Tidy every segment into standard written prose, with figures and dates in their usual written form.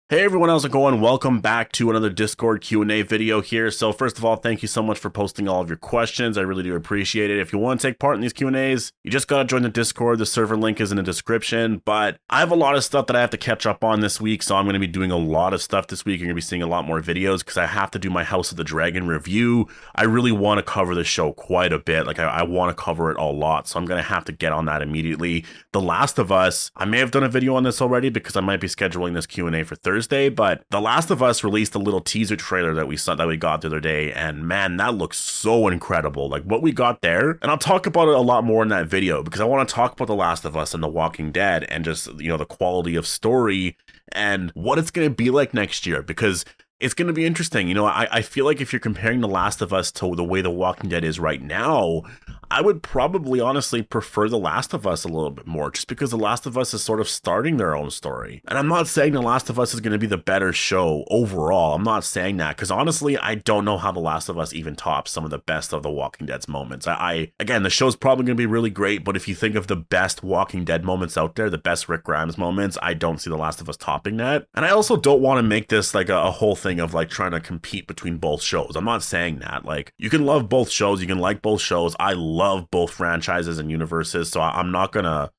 Hey everyone, how's it going? Welcome back to another Discord Q&A video here. So first of all, thank you so much for posting all of your questions. I really do appreciate it. If you want to take part in these Q&As, you just gotta join the Discord. The server link is in the description. But I have a lot of stuff that I have to catch up on this week, so I'm gonna be doing a lot of stuff this week. You're gonna be seeing a lot more videos because I have to do my House of the Dragon review. I really want to cover the show quite a bit. I want to cover it a lot, so I'm gonna have to get on that immediately. The Last of Us, I may have done a video on this already because I might be scheduling this Q&A for Thursday, but The Last of Us released a little teaser trailer that we got the other day, and man, that looks so incredible. Like what we got there, and I'll talk about it a lot more in that video because I want to talk about The Last of Us and The Walking Dead and just, the quality of story and what it's going to be like next year, because it's going to be interesting. I feel like if you're comparing The Last of Us to the way The Walking Dead is right now, I would probably honestly prefer The Last of Us a little bit more, just because The Last of Us is sort of starting their own story. And I'm not saying The Last of Us is going to be the better show overall. I'm not saying that, because honestly, I don't know how The Last of Us even tops some of the best of The Walking Dead's moments. Again, the show's probably going to be really great, but if you think of the best Walking Dead moments out there, the best Rick Grimes moments, I don't see The Last of Us topping that. And I also don't want to make this like a whole thing of like trying to compete between both shows. I'm not saying that. Like, you can love both shows, you can like both shows. I love both franchises and universes, so I'm not gonna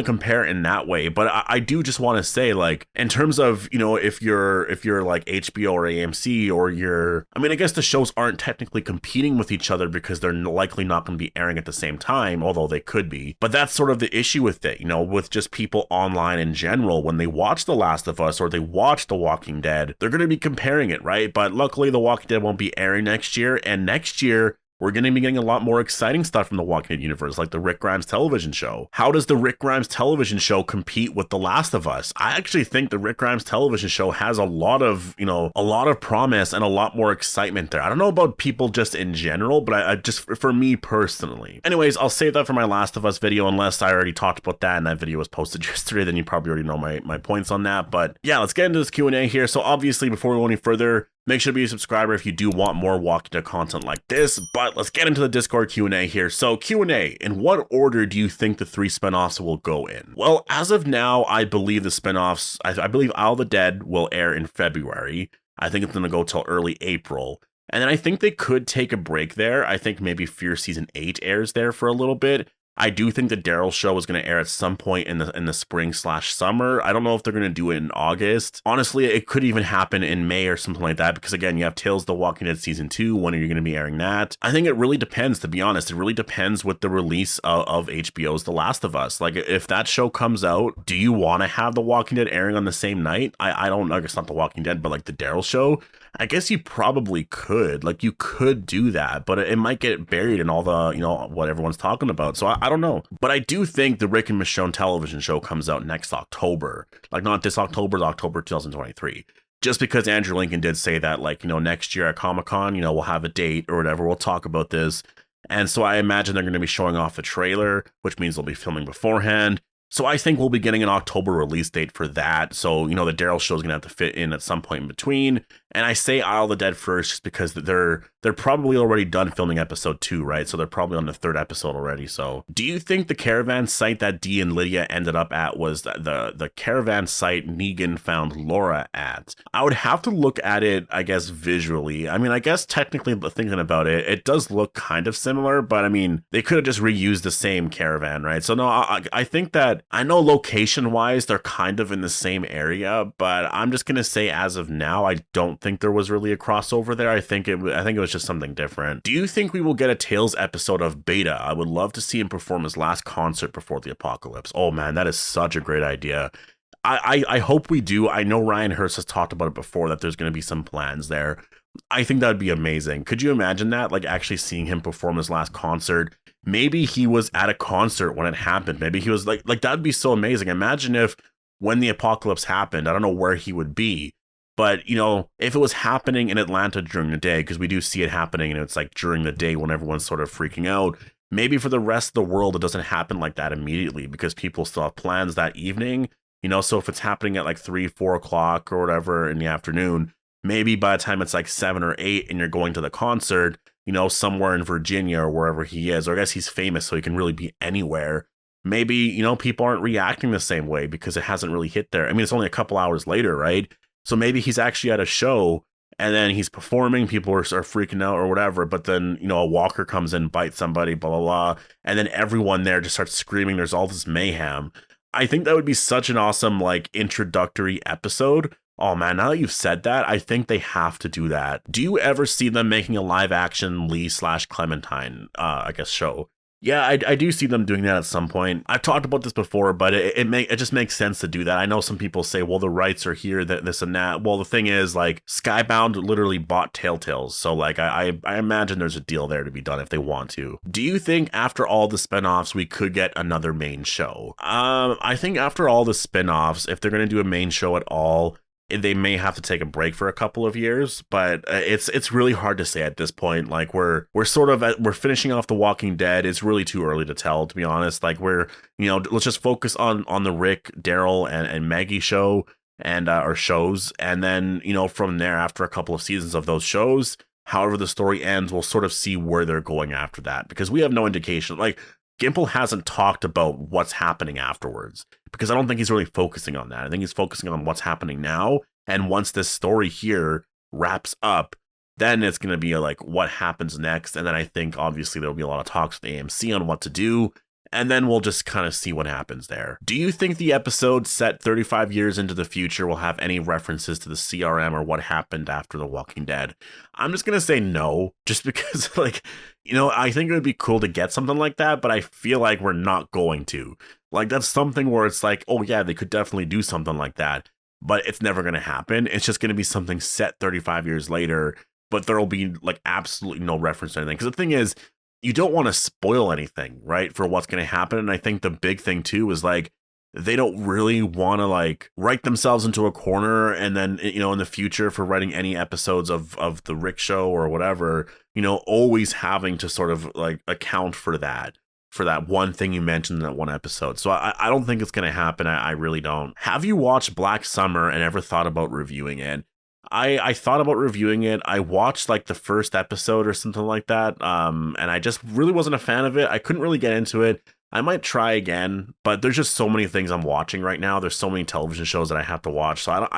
compare in that way. But I do just want to say, like, in terms of, if you're like HBO or AMC, or I guess the shows aren't technically competing with each other because they're likely not going to be airing at the same time, although they could be. But that's sort of the issue with it, with just people online in general. When they watch The Last of Us or they watch The Walking Dead, they're going to be comparing it, right? But luckily, The Walking Dead won't be airing next year, and next year we're going to be getting a lot more exciting stuff from the Walking Dead universe, like the Rick Grimes television show. How does the Rick Grimes television show compete with The Last of Us? I actually think the Rick Grimes television show has a lot of promise and a lot more excitement there. I don't know about people just in general, but I just, for me personally. Anyways, I'll save that for my Last of Us video, unless I already talked about that and that video was posted yesterday, then you probably already know my points on that. But yeah, let's get into this Q&A here. So obviously, before we go any further, make sure to be a subscriber if you do want more Walking Dead content like this. But let's get into the Discord Q&A here. So Q&A, in what order do you think the 3 spinoffs will go in? Well, as of now, I believe the spinoffs, I believe Isle of the Dead will air in February. I think it's going to go till early April. And then I think they could take a break there. I think maybe Fear Season 8 airs there for a little bit. I do think the Daryls show is going to air at some point in the spring/summer. I don't know if they're going to do it in August. Honestly, it could even happen in May or something like that, because again, you have Tales of the Walking Dead Season 2. When are you going to be airing that? I think it really depends, to be honest. It really depends with the release of HBO's The Last of Us. Like, if that show comes out, do you want to have The Walking Dead airing on the same night? I don't, I guess not The Walking Dead, but like the Daryls show. I guess you probably could. Like, you could do that, but it might get buried in all the, what everyone's talking about. So I don't know. But I do think the Rick and Michonne television show comes out next October. Like, not this October, but October 2023. Just because Andrew Lincoln did say that, like, next year at Comic-Con, we'll have a date or whatever. We'll talk about this. And so I imagine they're going to be showing off the trailer, which means they'll be filming beforehand. So I think we'll be getting an October release date for that. So, the Daryl show is going to have to fit in at some point in between. And I say Isle of the Dead first just because they're probably already done filming episode 2, right? So they're probably on the 3rd episode already. So do you think the Caravan Site that Dee and Lydia ended up at was the Caravan Site Negan found Laura at? I would have to look at it, I guess, visually. I guess technically, thinking about it, it does look kind of similar, but they could have just reused the same caravan, right? So no, I think that, I know location-wise, they're kind of in the same area, but I'm just going to say as of now, I don't think there was really a crossover there. I think it was just something different. Do you think we will get a Tales episode of Beta? I would love to see him perform his last concert before the apocalypse. Oh man, that is such a great idea. I hope we do. I know Ryan Hurst has talked about it before, that there's going to be some plans there. I think that would be amazing. Could you imagine that? Like, actually seeing him perform his last concert. Maybe he was at a concert when it happened. Maybe he was like that'd be so amazing. Imagine if when the apocalypse happened, I don't know where he would be. But, if it was happening in Atlanta during the day, because we do see it happening and it's like during the day when everyone's sort of freaking out, maybe for the rest of the world, it doesn't happen like that immediately because people still have plans that evening, so if it's happening at like 3-4 o'clock or whatever in the afternoon, maybe by the time it's like 7 or 8 and you're going to the concert, somewhere in Virginia or wherever he is, or I guess he's famous, so he can really be anywhere. Maybe, people aren't reacting the same way because it hasn't really hit there. It's only a couple hours later, right? So maybe he's actually at a show and then he's performing, people are freaking out or whatever, but then, a walker comes in, bites somebody, blah, blah, blah, and then everyone there just starts screaming, there's all this mayhem. I think that would be such an awesome, like, introductory episode. Oh man, now that you've said that, I think they have to do that. Do you ever see them making a live action Lee/Clementine, show? Yeah, I do see them doing that at some point. I've talked about this before, but it just makes sense to do that. I know some people say, well, the rights are here, this and that. Well, the thing is, like, Skybound literally bought Telltales, so like I imagine there's a deal there to be done if they want to. Do you think after all the spinoffs we could get another main show? I think after all the spinoffs, if they're gonna do a main show at all, they may have to take a break for a couple of years, but it's really hard to say at this point. Like we're finishing off The Walking Dead. It's really too early to tell, to be honest. Like let's just focus on the Rick, Daryl, and Maggie show and our shows, and then from there, after a couple of seasons of those shows, however the story ends, we'll sort of see where they're going after that, because we have no indication. Like, Gimple hasn't talked about what's happening afterwards, because I don't think he's really focusing on that. I think he's focusing on what's happening now. And once this story here wraps up, then it's going to be like what happens next. And then I think obviously there'll be a lot of talks with AMC on what to do. And then we'll just kind of see what happens there. Do you think the episode set 35 years into the future will have any references to the CRM or what happened after The Walking Dead? I'm just going to say no, just because, like, I think it would be cool to get something like that, but I feel like we're not going to. Like, that's something where it's like, oh yeah, they could definitely do something like that, but it's never going to happen. It's just going to be something set 35 years later, but there'll be, like, absolutely no reference to anything. Because the thing is, you don't want to spoil anything, right, for what's going to happen. And I think the big thing too is, like, they don't really want to, like, write themselves into a corner and then, in the future for writing any episodes of the Rick show or whatever, always having to sort of, like, account for that one thing you mentioned in that one episode. So I don't think it's going to happen. I really don't. Have you watched Black Summer and ever thought about reviewing it? I thought about reviewing it. I watched like the first episode or something like that. And I just really wasn't a fan of it. I couldn't really get into it. I might try again, but there's just so many things I'm watching right now. There's so many television shows that I have to watch. So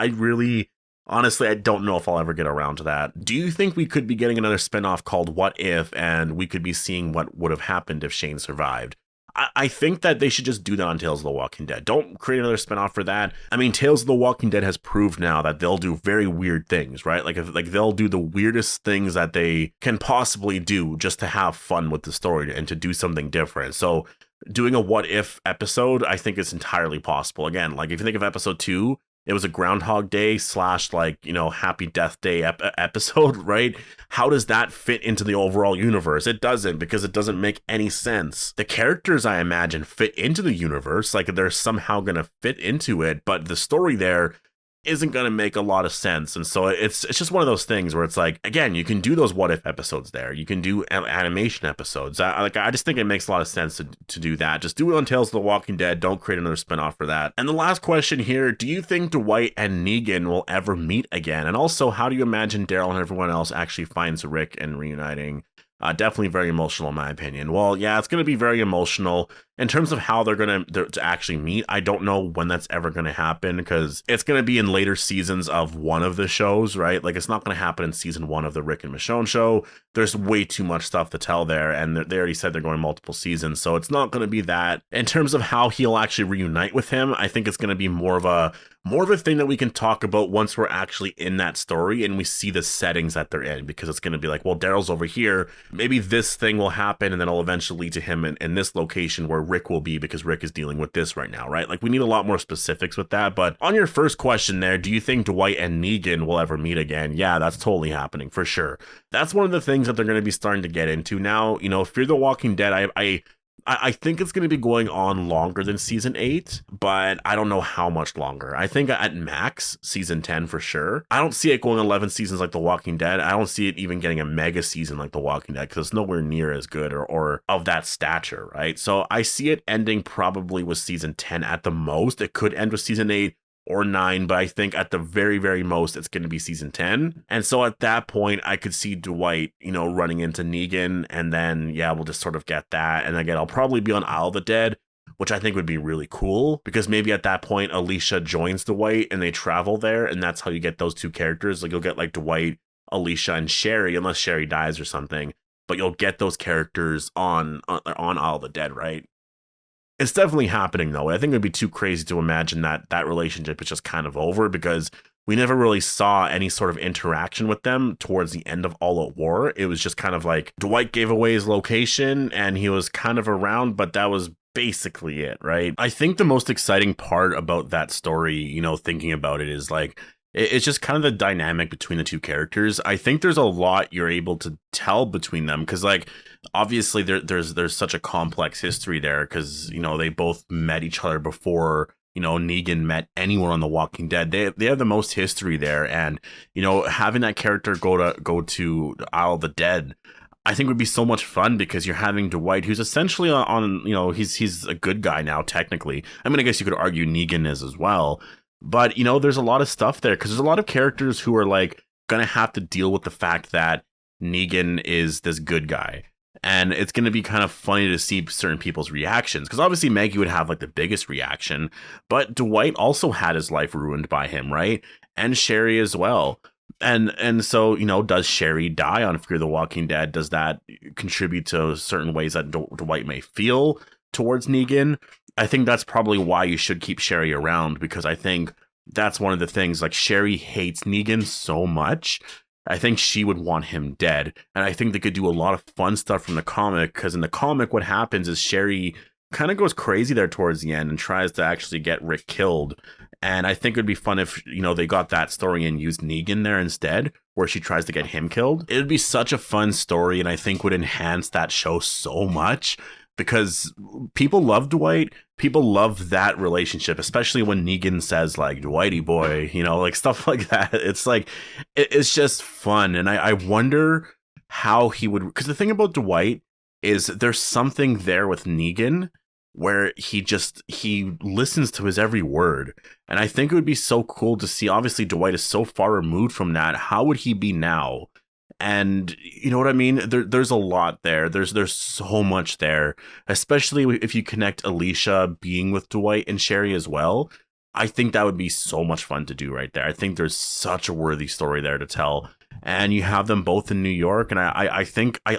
honestly, I don't know if I'll ever get around to that. Do you think we could be getting another spinoff called What If, and we could be seeing what would have happened if Shane survived? I think that they should just do that on Tales of the Walking Dead. Don't create another spinoff for that. I mean, Tales of the Walking Dead has proved now that they'll do very weird things, right? Like they'll do the weirdest things that they can possibly do just to have fun with the story and to do something different. So doing a What If episode, I think is entirely possible. Again, like if you think of episode 2, it was a Groundhog Day / like, Happy Death Day episode, right? How does that fit into the overall universe? It doesn't, because it doesn't make any sense. The characters, I imagine, fit into the universe, like they're somehow going to fit into it, but the story there isn't going to make a lot of sense. And so it's just one of those things where it's like, again, you can do those What If episodes there. You can do animation episodes. I just think it makes a lot of sense to do that. Just do it on Tales of the Walking Dead. Don't create another spinoff for that. And the last question here, do you think Dwight and Negan will ever meet again? And also, how do you imagine Daryl and everyone else actually finds Rick and reuniting? Definitely very emotional in my opinion. Well, yeah, it's going to be very emotional. In terms of how they're going to actually meet, I don't know when that's ever going to happen, because it's going to be in later seasons of one of the shows, right? Like, it's not going to happen in season 1 of the Rick and Michonne show. There's way too much stuff to tell there, and they already said they're going multiple seasons, so it's not going to be that. In terms of how he'll actually reunite with him, I think it's going to be more of a thing that we can talk about once we're actually in that story and we see the settings that they're in, because it's going to be like, well, Daryl's over here, maybe this thing will happen, and then it'll eventually lead to him in this location where Rick will be, because Rick is dealing with this right now, right? Like, we need a lot more specifics with that. But on your first question there, do you think Dwight and Negan will ever meet again? Yeah, that's totally happening for sure. That's one of the things that they're going to be starting to get into now. Fear the Walking Dead, I think it's going to be going on longer than season 8, but I don't know how much longer. I think at max season 10 for sure. I don't see it going 11 seasons like The Walking Dead. I don't see it even getting a mega season like The Walking Dead, because it's nowhere near as good or of that stature, right? So I see it ending probably with season 10 at the most. It could end with season 8 or 9, but I think at the very, very most, it's going to be season 10. And so at that point, I could see Dwight, running into Negan, and then, yeah, we'll just sort of get that. And again, I'll probably be on Isle of the Dead, which I think would be really cool, because maybe at that point Alicia joins Dwight and they travel there, and that's how you get those two characters. Like you'll get like Dwight, Alicia, and Sherry, unless Sherry dies or something, but you'll get those characters on Isle of the Dead, right? It's definitely happening though. I think it'd be too crazy to imagine that relationship is just kind of over, because we never really saw any sort of interaction with them towards the end of All Out War. It was just kind of like Dwight gave away his location and he was kind of around, but that was basically it, right? I think the most exciting part about that story, you know, thinking about it, is like it's just kind of the dynamic between the two characters. I think there's a lot you're able to tell between them, because like obviously there's such a complex history there, because you know they both met each other before, you know, Negan met anyone on The Walking Dead. They have the most history there, and you know, having that character go to Isle of the Dead, I think would be so much fun, because you're having Dwight, who's essentially on you know, he's a good guy now technically. I mean, I guess you could argue Negan is as well, but you know, there's a lot of stuff there, because there's a lot of characters who are like gonna have to deal with the fact that Negan is this good guy. And it's going to be kind of funny to see certain people's reactions, because obviously Maggie would have like the biggest reaction, but Dwight also had his life ruined by him, right? And Sherry as well. And so, you know, does Sherry die on Fear the Walking Dead? Does that contribute to certain ways that Dwight may feel towards Negan? I think that's probably why you should keep Sherry around, because I think that's one of the things, like Sherry hates Negan so much. I think she would want him dead. And I think they could do a lot of fun stuff from the comic, because in the comic, what happens is Sherry kind of goes crazy there towards the end and tries to actually get Rick killed. And I think it'd be fun if, you know, they got that story and used Negan there instead, where she tries to get him killed. It'd be such a fun story, and I think would enhance that show so much, because people love Dwight. People love that relationship, especially when Negan says like Dwighty boy, you know, like stuff like that. It's like, it's just fun. And I wonder how he would, because the thing about Dwight is there's something there with Negan where he listens to his every word. And I think it would be so cool to see. Obviously Dwight is so far removed from that. How would he be now? And you know what I mean? There's a lot there. There's so much there, especially if you connect Alicia being with Dwight and Sherry as well. I think that would be so much fun to do right there. I think there's such a worthy story there to tell. And you have them both in New York. And I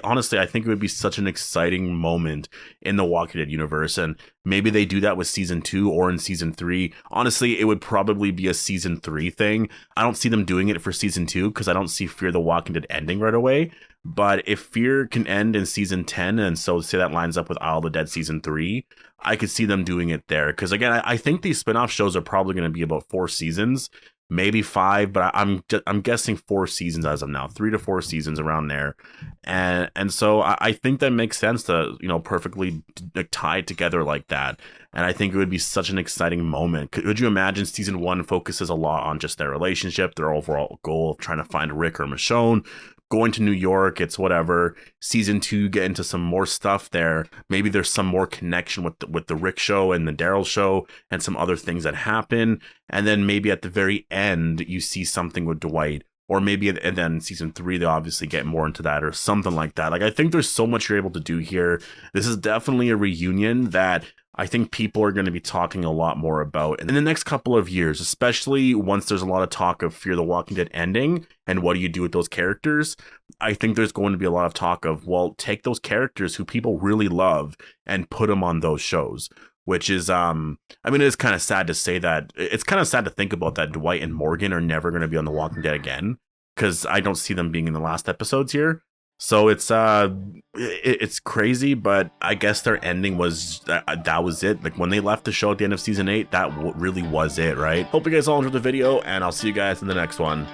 honestly think it would be such an exciting moment in the Walking Dead universe. And maybe they do that with season 2 or in season 3. Honestly, it would probably be a season 3 thing. I don't see them doing it for season 2, because I don't see Fear the Walking Dead ending right away. But if Fear can end in season 10, and so say that lines up with Isle of the Dead season 3, I could see them doing it there. Because again, I think these spin-off shows are probably going to be about 4 seasons. Maybe 5, but I'm guessing 4 seasons as of now, 3 to 4 seasons around there, and so I think that makes sense to, you know, perfectly tie it together like that. And I think it would be such an exciting moment. Could you imagine season 1 focuses a lot on just their relationship, their overall goal of trying to find Rick or Michonne, going to New York, it's whatever. Season 2, get into some more stuff there. Maybe there's some more connection with the Rick show and the Daryl show and some other things that happen. And then maybe at the very end, you see something with Dwight. Or maybe, and then season 3, they obviously get more into that or something like that. Like, I think there's so much you're able to do here. This is definitely a reunion that I think people are going to be talking a lot more about in the next couple of years, especially once there's a lot of talk of Fear the Walking Dead ending and what do you do with those characters. I think there's going to be a lot of talk of, well, take those characters who people really love and put them on those shows, which is, I mean, it's kind of sad to say that. It's kind of sad to think about that Dwight and Morgan are never going to be on The Walking Dead again, because I don't see them being in the last episodes here. So it's crazy, but I guess their ending was that was it. Like when they left the show at the end of season 8, that really was it, right? Hope you guys all enjoyed the video, and I'll see you guys in the next one.